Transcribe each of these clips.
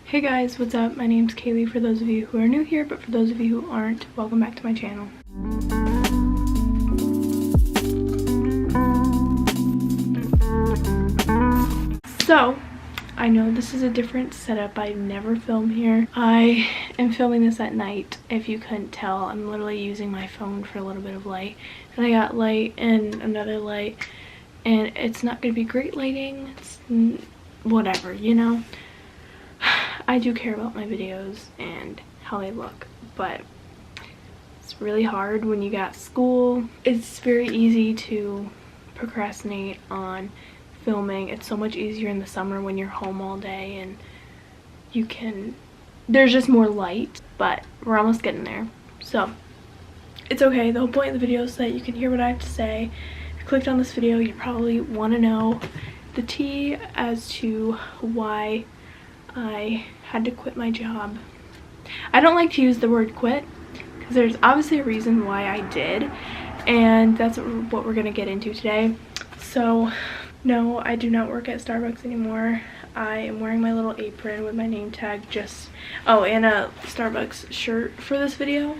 Hey guys, what's up? My name's Kaylee for those of you who are new here, but for those of you who aren't, welcome back to my channel. So, I know this is a different setup. I never film here. I am filming this at night. If you couldn't tell, I'm literally using my phone for a little bit of light. And I got light and another light, and it's not going to be great lighting. It's whatever, you know? I do care about my videos and how they look, but it's really hard when you got school. It's very easy to procrastinate on filming. It's so much easier in the summer when you're home all day and there's just more light, but we're almost getting there. So it's okay. The whole point of the video is so that you can hear what I have to say. If you clicked on this video, you probably want to know the tea as to why I had to quit my job. I don't like to use the word quit because there's obviously a reason why I did, and that's what we're gonna get into today. So no, I do not work at Starbucks anymore. I am wearing my little apron with my name tag, and a Starbucks shirt for this video,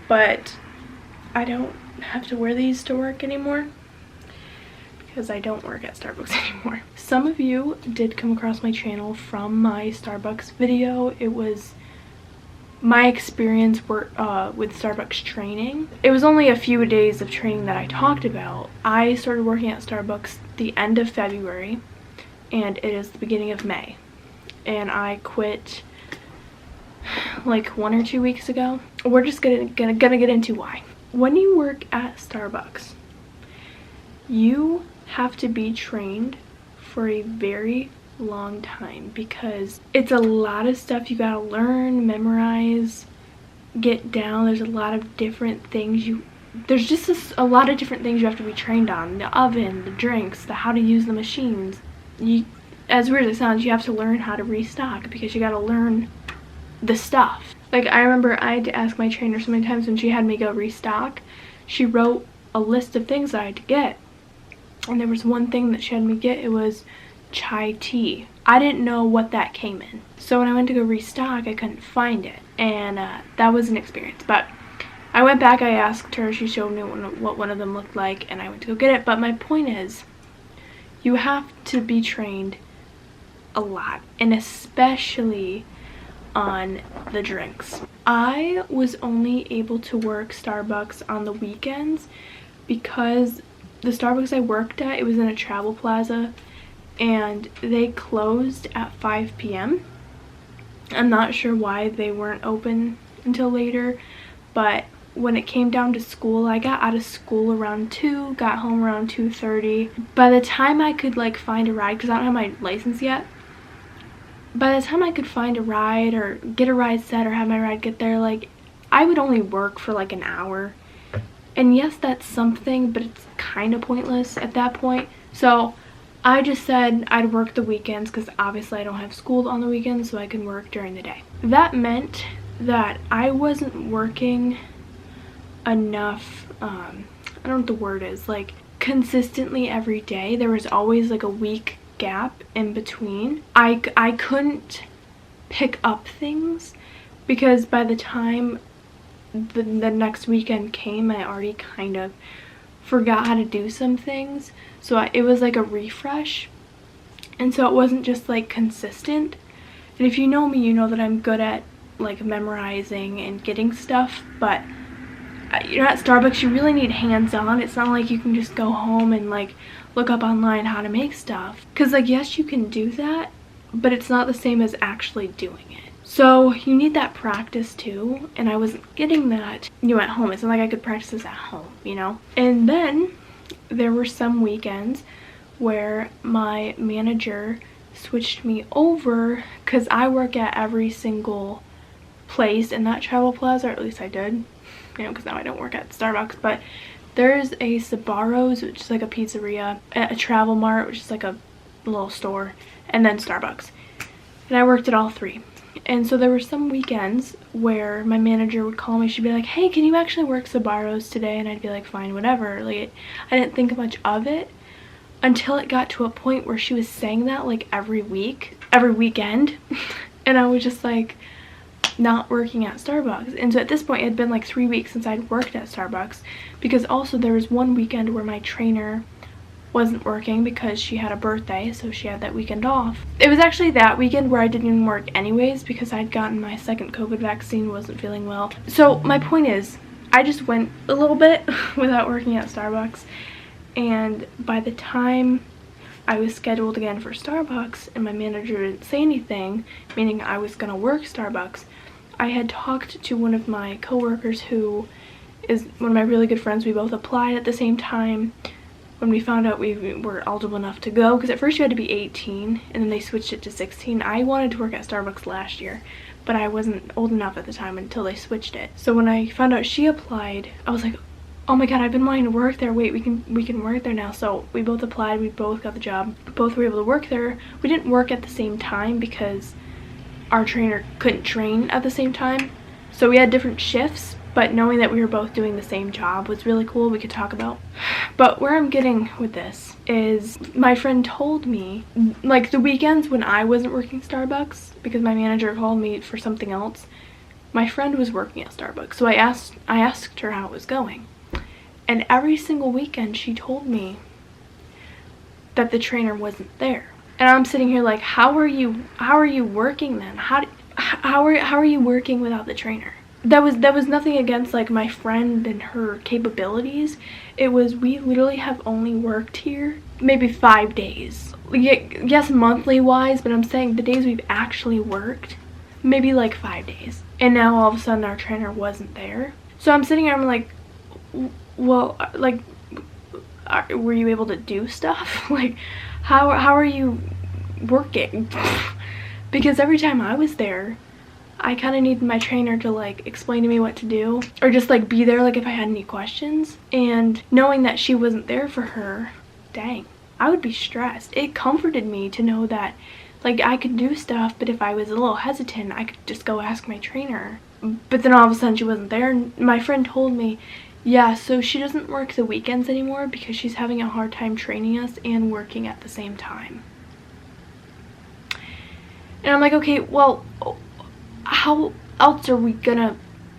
but I don't have to wear these to work anymore because I don't work at Starbucks anymore. Some of you did come across my channel from my Starbucks video. It was my experience with Starbucks training. It was only a few days of training that I talked about. I started working at Starbucks the end of February, and it is the beginning of May. And I quit like 1 or 2 weeks ago. We're just gonna get into why. When you work at Starbucks, you have to be trained for a very long time because it's a lot of stuff you gotta learn, memorize, get down. There's a lot of different things there's just a lot of different things you have to be trained on. The oven, the drinks, how to use the machines. As weird as it sounds, you have to learn how to restock because you gotta learn the stuff. Like, I remember I had to ask my trainer so many times when she had me go restock. She wrote a list of things that I had to get. And there was one thing that she had me get. It was chai tea. I didn't know what that came in. So when I went to go restock, I couldn't find it. And that was an experience. But I went back, I asked her, she showed me what one of them looked like, and I went to go get it. But my point is, you have to be trained a lot, and especially on the drinks. I was only able to work Starbucks on the weekends because the Starbucks I worked at, it was in a travel plaza, and they closed at 5 p.m. I'm not sure why they weren't open until later, but when it came down to school, I got out of school around 2, got home around 2:30. By the time I could like find a ride, because I don't have my license yet, by the time I could find a ride or get a ride set or have my ride get there, like, I would only work for like an hour. And yes, that's something, but it's kind of pointless at that point. So I just said I'd work the weekends because obviously I don't have school on the weekends, so I can work during the day. That meant that I wasn't working enough, I don't know what the word is, like consistently every day. There was always like a week gap in between. I couldn't pick up things because by the time the next weekend came, I already kind of forgot how to do some things, so it was like a refresh, and so it wasn't just like consistent. And if you know me, you know that I'm good at like memorizing and getting stuff, but you're at Starbucks, you really need hands-on. It's not like you can just go home and like look up online how to make stuff, because like, yes, you can do that, but it's not the same as actually doing it. So you need that practice too, and I wasn't getting that at home. It's not like I could practice this at home, you know? And then there were some weekends where my manager switched me over, because I work at every single place in that travel plaza, or at least I did, you know, because now I don't work at Starbucks. But there's a Sbarro's, which is like a pizzeria, a Travel Mart, which is like a little store, and then Starbucks. And I worked at all three. And so there were some weekends where my manager would call me. She'd be like, hey, can you actually work Sbarro's today? And I'd be like, fine, whatever. Like, I didn't think much of it until it got to a point where she was saying that like every weekend. And I was just like not working at Starbucks. And so at this point it had been like 3 weeks since I'd worked at Starbucks, because also there was one weekend where my trainer wasn't working because she had a birthday, so she had that weekend off. It was actually that weekend where I didn't even work anyways because I'd gotten my second COVID vaccine, wasn't feeling well. So my point is, I just went a little bit without working at Starbucks, and by the time I was scheduled again for Starbucks and my manager didn't say anything, meaning I was gonna work Starbucks, I had talked to one of my coworkers who is one of my really good friends. We both applied at the same time when we found out we were eligible enough to go, because at first you had to be 18 and then they switched it to 16. I wanted to work at Starbucks last year, but I wasn't old enough at the time until they switched it. So when I found out she applied, I was like, oh my god, I've been wanting to work there. Wait, we can work there now. So we both applied, we both got the job, both were able to work there. We didn't work at the same time because our trainer couldn't train at the same time, so we had different shifts, but knowing that we were both doing the same job was really cool. We could talk about. But where I'm getting with this is, my friend told me, like the weekends when I wasn't working Starbucks because my manager called me for something else, my friend was working at Starbucks. So I asked her how it was going. And every single weekend she told me that the trainer wasn't there. And I'm sitting here like, how are you working then? How are you working without the trainer? That was nothing against like my friend and her capabilities. It was, we literally have only worked here maybe 5 days. Yes, monthly wise, but I'm saying the days we've actually worked, maybe like 5 days. And now all of a sudden our trainer wasn't there. So I'm sitting here, I'm like, well, like, were you able to do stuff? Like, how are you working? Because every time I was there, I kind of needed my trainer to like explain to me what to do, or just like be there like if I had any questions. And knowing that she wasn't there for her, dang, I would be stressed. It comforted me to know that like I could do stuff, but if I was a little hesitant, I could just go ask my trainer. But then all of a sudden she wasn't there, and my friend told me, yeah, so she doesn't work the weekends anymore because she's having a hard time training us and working at the same time. And I'm like, okay, well, how else are we gonna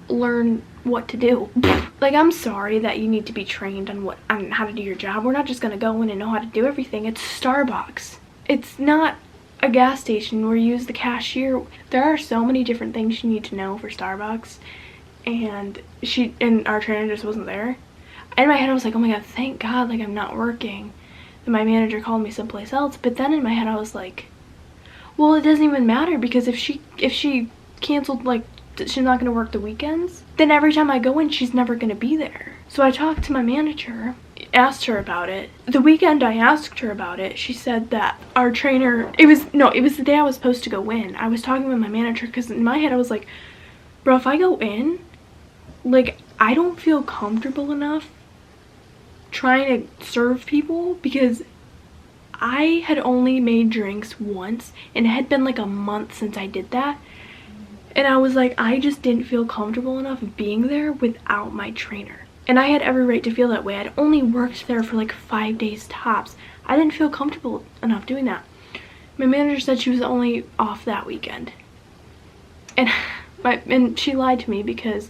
learn what to do? Like, I'm sorry that you need to be trained on how to do your job. We're not just gonna go in and know how to do everything. It's Starbucks. It's not a gas station where you use the cashier. There are so many different things you need to know for Starbucks, and our trainer just wasn't there. In my head I was like, oh my god, thank god, like I'm not working. And my manager called me someplace else. But then in my head I was like, well, it doesn't even matter, because if she canceled, like she's not going to work the weekends, then every time I go in she's never going to be there. So I talked to my manager, asked her about it. The weekend I asked her about it, she said that our trainer, it was the day I was supposed to go in. I was talking with my manager because in my head I was like, bro, if I go in, like, I don't feel comfortable enough trying to serve people, because I had only made drinks once and it had been like a month since I did that. And I was like, I just didn't feel comfortable enough being there without my trainer. And I had every right to feel that way. I'd only worked there for like 5 days tops. I didn't feel comfortable enough doing that. My manager said she was only off that weekend. And she lied to me, because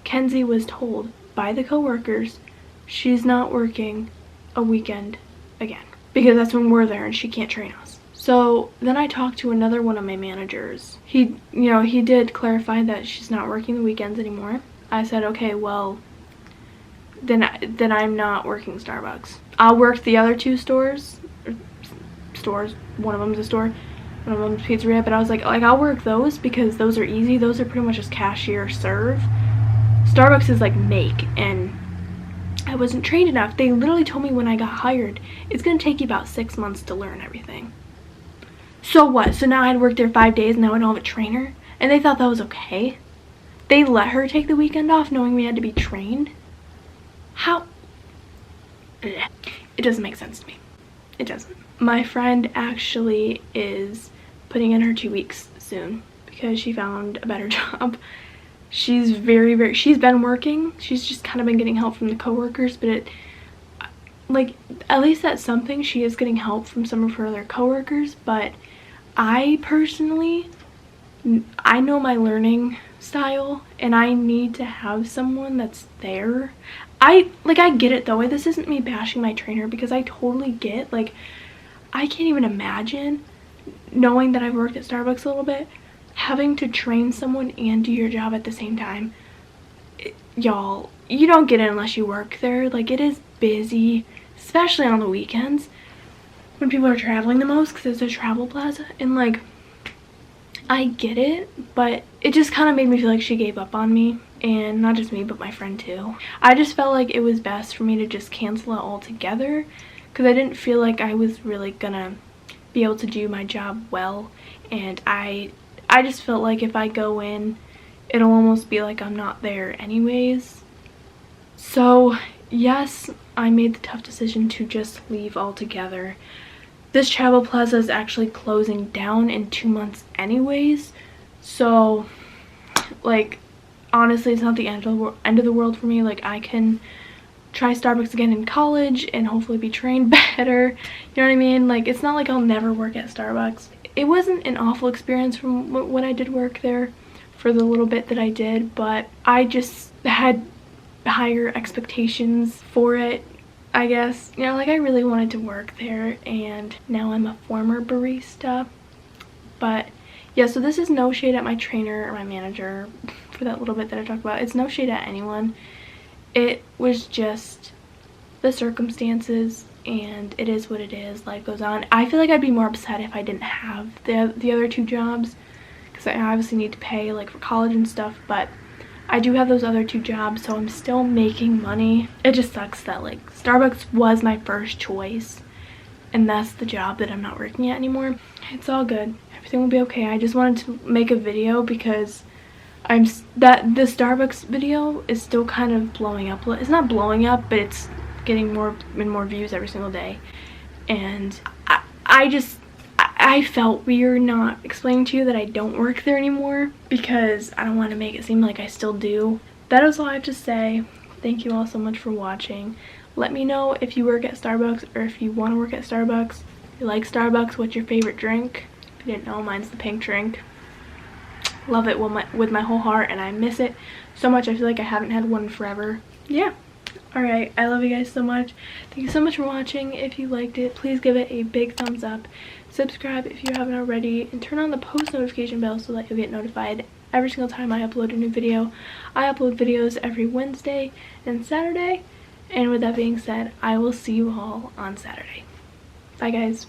Kenzie was told by the coworkers she's not working a weekend again, because that's when we're there and she can't train us. So then I talked to another one of my managers. He did clarify that she's not working the weekends anymore. I said, okay, well, then I'm not working Starbucks. I'll work the other two stores. One of them's a store, one of them's pizzeria. But I was like I'll work those because those are easy. Those are pretty much just cashier serve. Starbucks is like make, and I wasn't trained enough. They literally told me when I got hired, it's gonna take you about 6 months to learn everything. So what? So now I'd worked there 5 days and now I don't have a trainer? And they thought that was okay? They let her take the weekend off knowing we had to be trained? How? It doesn't make sense to me. It doesn't. My friend actually is putting in her 2 weeks soon because she found a better job. She's she's been working. She's just kind of been getting help from the coworkers, but at least that's something. She is getting help from some of her other coworkers, but I personally I know my learning style and I need to have someone that's there. I get it though. This isn't me bashing my trainer, because I totally get, like, I can't even imagine, knowing that I've worked at Starbucks a little bit, having to train someone and do your job at the same time. Y'all, you don't get it unless you work there. Like, it is busy, especially on the weekends when people are traveling the most, because it's a travel plaza. And like, I get it, but it just kind of made me feel like she gave up on me. And not just me, but my friend too. I just felt like it was best for me to just cancel it altogether, because I didn't feel like I was really gonna be able to do my job well. And I just felt like if I go in, it'll almost be like I'm not there anyways. So yes, I made the tough decision to just leave altogether. This travel plaza is actually closing down in 2 months anyways, so like, honestly, it's not the end of the world for me. Like, I can try Starbucks again in college and hopefully be trained better, you know what I mean? Like, it's not like I'll never work at Starbucks. It wasn't an awful experience from when I did work there for the little bit that I did, but I just had higher expectations for it, I guess. You know, like, I really wanted to work there, and now I'm a former barista. But yeah, so this is no shade at my trainer or my manager for that little bit that I talked about. It's no shade at anyone. It was just the circumstances, and it is what it is. Life goes on. I feel like I'd be more upset if I didn't have the other 2 jobs, because I obviously need to pay, like, for college and stuff, but I do have those other 2 jobs, so I'm still making money. It just sucks that, like, Starbucks was my first choice, and that's the job that I'm not working at anymore. It's all good. Everything will be okay. I just wanted to make a video because the Starbucks video is still kind of blowing up. It's not blowing up, but it's getting more and more views every single day. And I felt weird not explaining to you that I don't work there anymore, because I don't want to make it seem like I still do. That is all I have to say. Thank you all so much for watching. Let me know if you work at Starbucks, or if you want to work at Starbucks. If you like Starbucks, what's your favorite drink? If you didn't know, mine's the pink drink. Love it with my whole heart, and I miss it so much. I feel like I haven't had one forever. Yeah. Alright, I love you guys so much. Thank you so much for watching. If you liked it, please give it a big thumbs up. Subscribe if you haven't already, and turn on the post notification bell so that you'll get notified every single time I upload a new video. I upload videos every Wednesday and Saturday. And with that being said, I will see you all on Saturday. Bye guys.